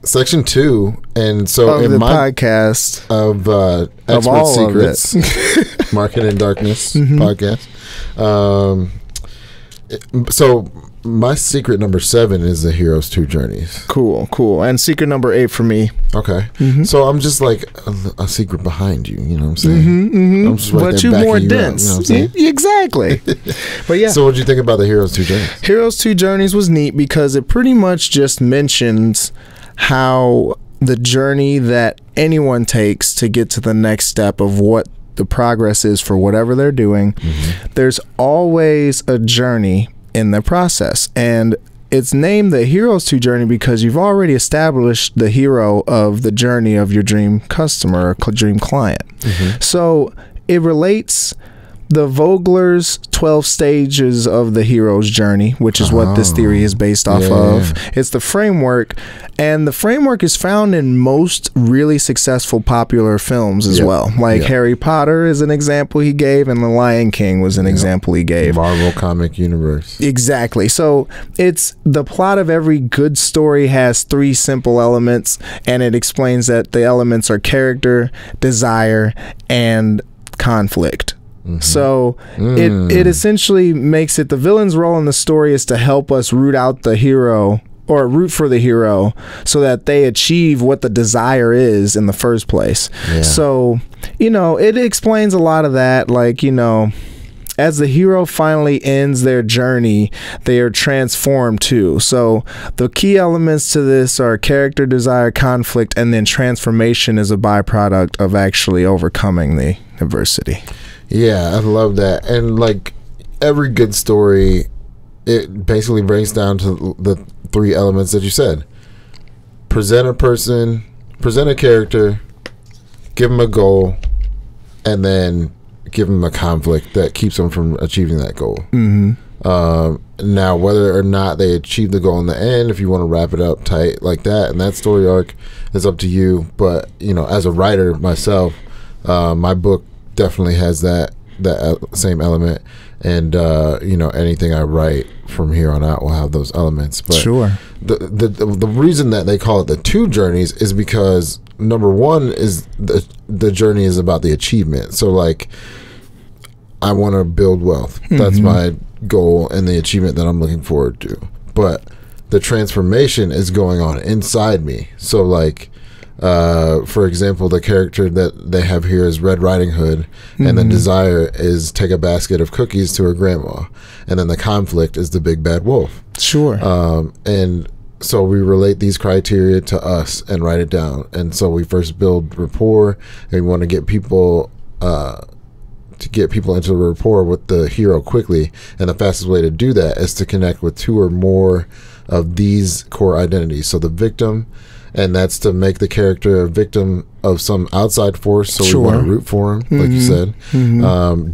Section 2, and so of in the my podcast of Expert all Secrets, of Market and Darkness podcast. So my secret number 7 is the Hero's 2 Journeys. Cool. And secret number 8 for me. Okay. So I'm just like a secret behind you. You know what I'm saying? I'm just right But there you more backing you up, dense. you know what I'm saying? Exactly. But yeah. So what did you think about the Hero's 2 Journeys? Hero's 2 Journeys was neat because it pretty much just mentions how the journey that anyone takes to get to the next step of what the progress is for whatever they're doing, there's always a journey in the process. And it's named the Hero's 2 Journey because you've already established the hero of the journey of your dream customer or dream client. So it relates the Vogler's 12 stages of the hero's journey, which is what this theory is based off of. It's the framework, and the framework is found in most really successful popular films as well. Like Harry Potter is an example he gave, and The Lion King was an example he gave. Marvel comic universe. Exactly. So it's the plot of every good story has 3 simple elements, and it explains that the elements are character, desire, and conflict. So it essentially makes it the villain's role in the story is to help us root out the hero or root for the hero so that they achieve what the desire is in the first place. So, you know, it explains a lot of that. Like, you know, as the hero finally ends their journey, they are transformed too. So the key elements to this are character, desire, conflict, and then transformation is a byproduct of actually overcoming the adversity. Yeah, I love that. And like every good story, it basically breaks down to the 3 elements that you said. Present a person, present a character, give them a goal, and then give them a conflict that keeps them from achieving that goal. Now, whether or not they achieve the goal in the end, if you want to wrap it up tight like that, and that story arc is up to you. But, you know, as a writer myself, my book definitely has that same element, and you know, anything I write from here on out will have those elements. But the reason that they call it the 2 journeys is because number 1 is the journey is about the achievement. So like, I want to build wealth. That's my goal and the achievement that I'm looking forward to. But the transformation is going on inside me. So like, for example, the character that they have here is Red Riding Hood, and the desire is take a basket of cookies to her grandma, and then the conflict is the big bad wolf. And so we relate these criteria to us and write it down. And so we first build rapport, and we want to get people into a rapport with the hero quickly, and the fastest way to do that is to connect with 2 or more of these core identities. So the victim, and that's to make the character a victim of some outside force, so we want to root for him, like you said.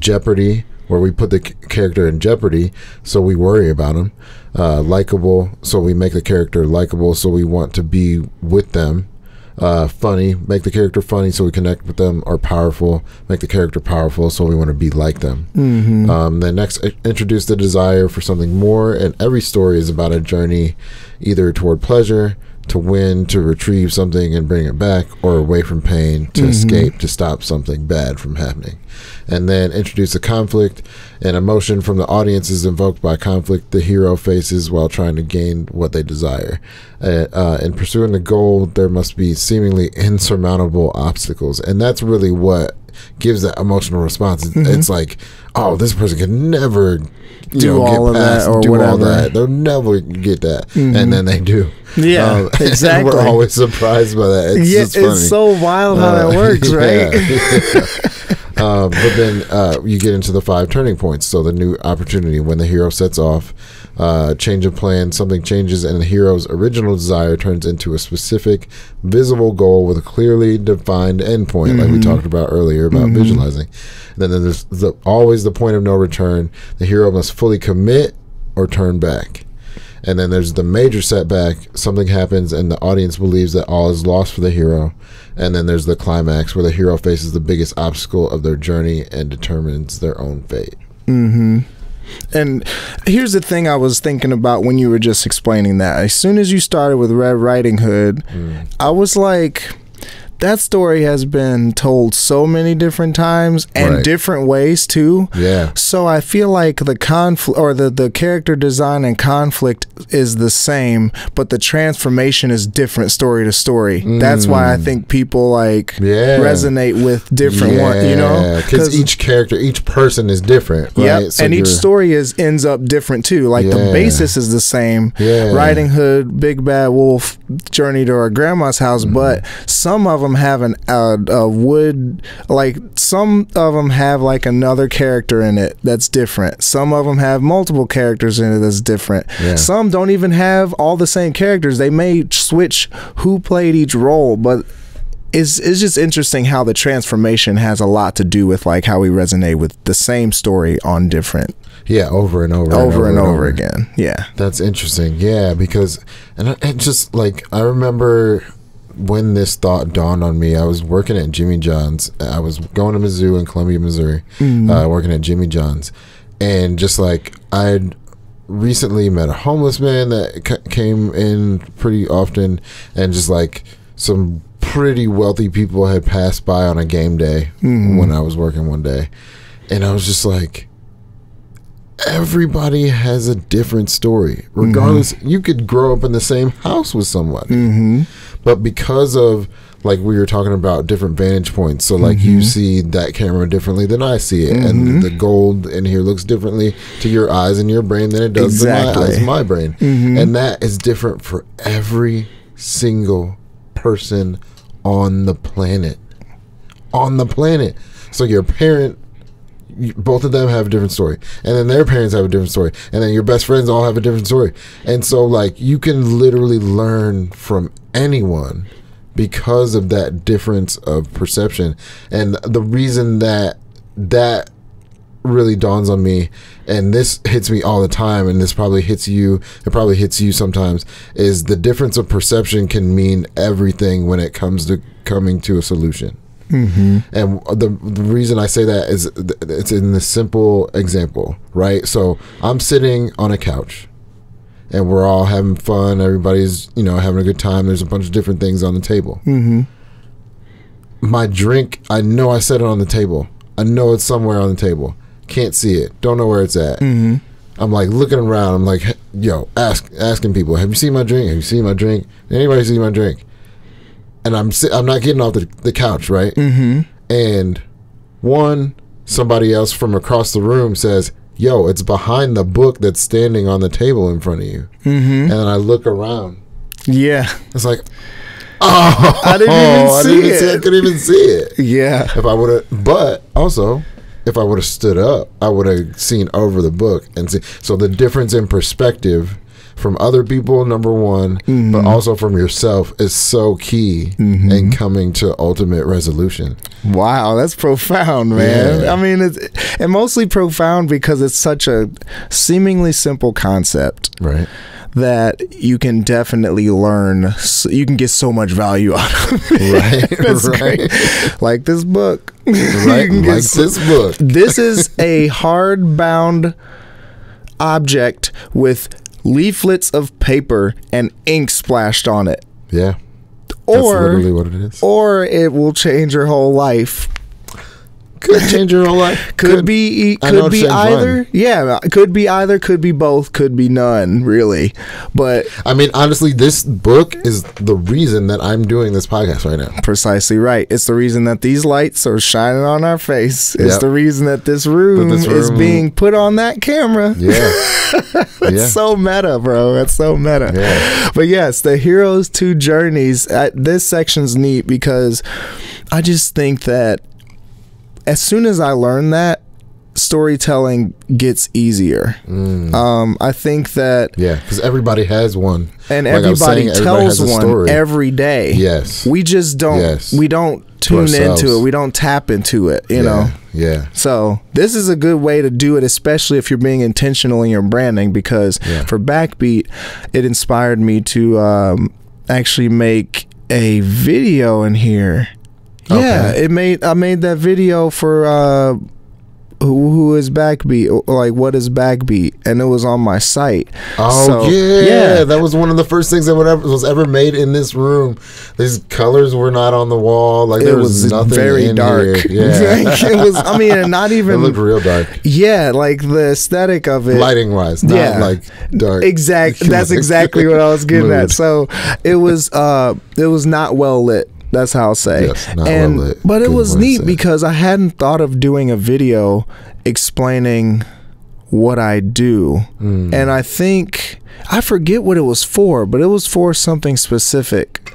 Jeopardy, where we put the character in jeopardy, so we worry about him. Likable, so we make the character likable, so we want to be with them. Funny, make the character funny, so we connect with them. Or powerful, make the character powerful, so we want to be like them. Then next, introduce the desire for something more, and every story is about a journey either toward pleasure, to win, to retrieve something and bring it back, or away from pain, to escape, to stop something bad from happening. And then introduce a conflict. An emotion from the audience is invoked by conflict the hero faces while trying to gain what they desire. In pursuing the goal, there must be seemingly insurmountable obstacles, and that's really what gives that emotional response. It's like, oh, this person can never do all that. They'll never get that, and then they do. Exactly. And we're always surprised by that. It's just funny. It's so wild how that works, right? But then you get into the 5 turning points. So the new opportunity, when the hero sets off, change of plan, something changes, and the hero's original desire turns into a specific, visible goal with a clearly defined endpoint, like we talked about earlier about visualizing. And then there's always the point of no return. The hero must fully commit or turn back. And then there's the major setback. Something happens and the audience believes that all is lost for the hero. And then there's the climax, where the hero faces the biggest obstacle of their journey and determines their own fate. And here's the thing I was thinking about when you were just explaining that. As soon as you started with Red Riding Hood, I was like, that story has been told so many different times and different ways too. Yeah. So I feel like the conflict or the character design and conflict is the same, but the transformation is different story to story. That's why I think people like resonate with different ones, you know? Because each character, each person is different, right? Yep. So and each story ends up different too. Like the basis is the same. Riding Hood, Big Bad Wolf, Journey to Our Grandma's House, but some of them have a wood, like some of them have like another character in it that's different. Some of them have multiple characters in it that's different. Some don't even have all the same characters. They may switch who played each role, but it's just interesting how the transformation has a lot to do with like how we resonate with the same story on different over and over again. That's interesting. Because and just like I remember when this thought dawned on me, I was working at Jimmy John's. I was going to Mizzou in Columbia, Missouri, working at Jimmy John's, and just like I'd recently met a homeless man that came in pretty often, and just like some pretty wealthy people had passed by on a game day when I was working one day, and I was just like, everybody has a different story. Regardless, you could grow up in the same house with somebody, but because of like we were talking about different vantage points, so like you see that camera differently than I see it, and the gold in here looks differently to your eyes and your brain than it does to my eyes and my brain, and that is different for every single person on the planet. So your parent, both of them have a different story, and then their parents have a different story, and then your best friends all have a different story, and so like you can literally learn from anyone because of that difference of perception. And the reason that really dawns on me, and this hits me all the time, and this probably hits you, it probably hits you sometimes, is the difference of perception can mean everything when it comes to coming to a solution. And the reason I say that is it's in this simple example, right? So I'm sitting on a couch and we're all having fun. Everybody's, having a good time. There's a bunch of different things on the table. My drink, I know I set it on the table. I know it's somewhere on the table. Can't see it. Don't know where it's at. I'm like looking around. I'm like, yo, asking people, have you seen my drink? Have you seen my drink? Anybody see my drink? And I'm not getting off the couch, right? And somebody else from across the room says, yo, it's behind the book that's standing on the table in front of you. And then I look around. It's like, oh, I didn't even see it. I couldn't even see it. If I would have, but also, if I would have stood up, I would have seen over the book and see. So the difference in perspective from other people, number one, but also from yourself is so key in coming to ultimate resolution. Wow, that's profound, man. I mean, it's mostly profound because it's such a seemingly simple concept, right? That you can definitely learn. You can get so much value out of it. That's great. Like this book, right? Like this book. This is a hardbound object with leaflets of paper and ink splashed on it. That's literally what it is. Or it will change your whole life. Could change your whole life. Could be either. Could be either. Could be both. Could be none. Really, but I mean, honestly, this book is the reason that I'm doing this podcast right now. Precisely right. It's the reason that these lights are shining on our face. It's the reason that this room is being put on that camera. That's so meta, bro. That's so meta. But yes, the Heroes 2 Journeys. This section's neat because I just think that as soon as I learned that, storytelling gets easier. I think that because everybody has one, and like everybody tells one every day. We just don't. We don't tune into it. We don't tap into it. You know. So this is a good way to do it, especially if you're being intentional in your branding. Because for Backbeat, it inspired me to actually make a video in here. I made that video for who is backbeat? Like, what is backbeat? And it was on my site. Oh, so, yeah. That was one of the first things that was ever made in this room. These colors were not on the wall. Like, there was nothing very in dark. Here. Yeah. It was, I mean, not even. It looked real dark. Yeah, like the aesthetic of it. Lighting wise, not like dark. Exactly. That's exactly what I was getting at. So it was not well lit. That's how I'll say. Yes, not well lit. But it was neat because I hadn't thought of doing a video explaining what I do. And I think, I forget what it was for, but it was for something specific.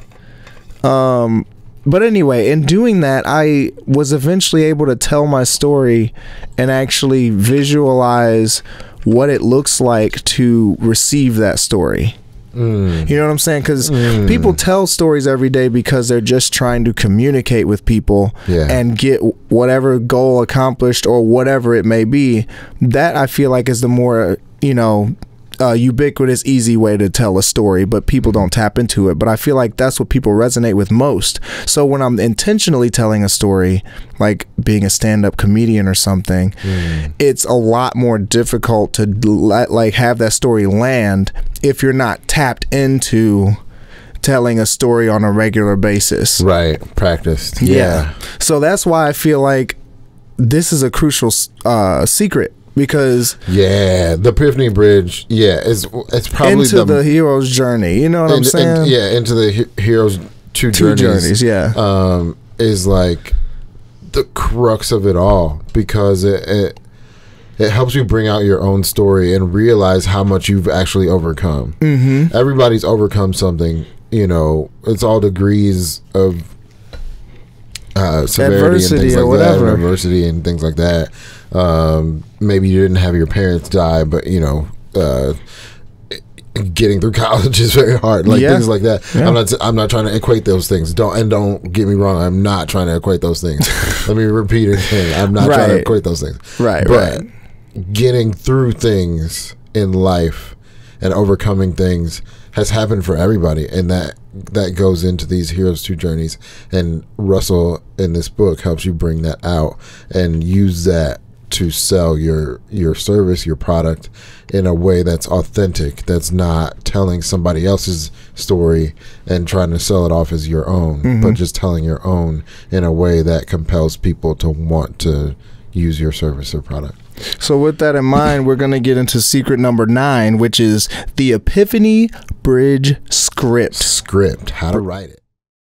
But anyway, in doing that, I was eventually able to tell my story and actually visualize what it looks like to receive that story. You know what I'm saying? Because people tell stories every day because they're just trying to communicate with people and get whatever goal accomplished or whatever it may be. That I feel like is the more, ubiquitous, easy way to tell a story, but people don't tap into it. But I feel like that's what people resonate with most. So when I'm intentionally telling a story, like being a stand-up comedian or something, it's a lot more difficult to have that story land if you're not tapped into telling a story on a regular basis. Right. Practiced. Yeah. So that's why I feel like this is a crucial secret. Because the Epiphany Bridge, it's probably into the hero's journey. You know what I'm saying? Into the hero's two journeys. Is like the crux of it all, because it helps you bring out your own story and realize how much you've actually overcome. Everybody's overcome something. It's all degrees of severity adversity and things like that, adversity and things like that. Maybe you didn't have your parents die, but getting through college is very hard. Things like that. I'm not trying to equate those things. Don't get me wrong. I'm not trying to equate those things. Let me repeat it again. I'm not trying to equate those things. But getting through things in life and overcoming things has happened for everybody, and that goes into these heroes' two journeys. And Russell in this book helps you bring that out and use that to sell your service, your product, in a way that's authentic, that's not telling somebody else's story and trying to sell it off as your own, but just telling your own in a way that compels people to want to use your service or product. So with that in mind, we're going to get into secret number 9, which is the Epiphany Bridge script. How to write it.